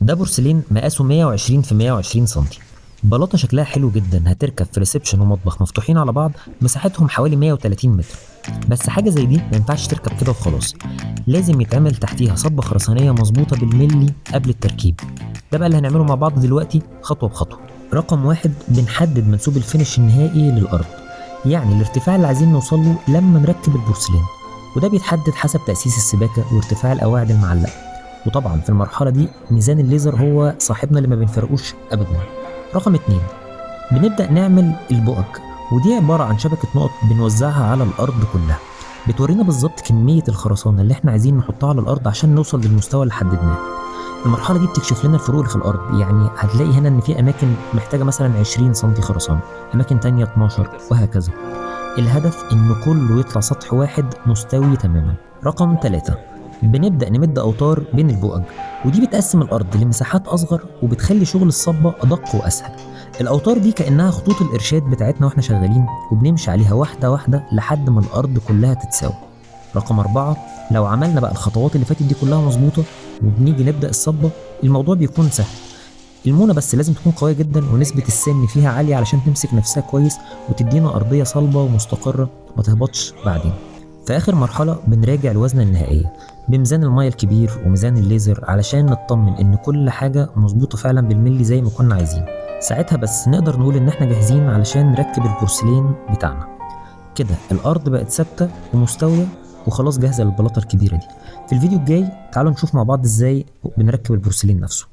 ده بورسلين مقاسه 120 في 120 سنتي. بلاطه شكلها حلو جدا، هتركب في ريسبشن ومطبخ مفتوحين على بعض، مساحتهم حوالي 130 متر. بس حاجه زي دي ما ينفعش تركب كده وخلاص، لازم يتعمل تحتيها صبه خرسانيه مظبوطه بالملي قبل التركيب. ده بقى اللي هنعمله مع بعض دلوقتي خطوه بخطوه. رقم واحد، بنحدد منسوب الفينش النهائي للارض، يعني الارتفاع اللي عايزين نوصل له لما نركب البورسلين، وده بيتحدد حسب تأسيس السباكة وارتفاع القواعد المعلقة. وطبعا في المرحلة دي ميزان الليزر هو صاحبنا اللي ما بنفرقوش أبدا. رقم اتنين، بنبدأ نعمل البؤج، ودي عبارة عن شبكة نقط بنوزعها على الأرض كلها، بتورينا بالظبط كمية الخرسانة اللي احنا عايزين نحطها على الأرض عشان نوصل للمستوى اللي حددناه. المرحلة دي بتكشف لنا الفروق اللي في الأرض، يعني هتلاقي هنا إن في أماكن محتاجة مثلا 20 سنتي خرسانة، أماكن تانية 12 وهكذا. الهدف إن كله يطلع سطح واحد مستوي تماما. رقم 3، بنبدأ نمد أوتار بين البؤج، ودي بتقسم الأرض لمساحات أصغر وبتخلي شغل الصبة أدق وأسهل. الأوتار دي كأنها خطوط الإرشاد بتاعتنا وإحنا شغالين، وبنمشي عليها واحدة واحدة لحد ما الأرض كلها تتساوي. رقم 4، لو عملنا بقى الخطوات اللي فاتت دي كلها مظبوطة وبنيجي نبدأ الصبة، الموضوع بيكون سهل. المونة بس لازم تكون قوية جدا ونسبة السن فيها عالية علشان تمسك نفسها كويس وتدينا أرضية صلبة ومستقرة ما تهبطش بعدين. في آخر مرحلة بنراجع الوزنة النهائية بميزان المية الكبير وميزان الليزر علشان نطمن إن كل حاجة مظبوطة فعلا بالملي زي ما كنا عايزين. ساعتها بس نقدر نقول إن احنا جاهزين علشان نركب البورسلين بتاعنا. كده الأرض بقت ثابتة ومستوية وخلاص جاهزة للبلاطة الكبيرة دي. في الفيديو الجاي تعالوا نشوف مع بعض إزاي بنركب البورسلين نفسه.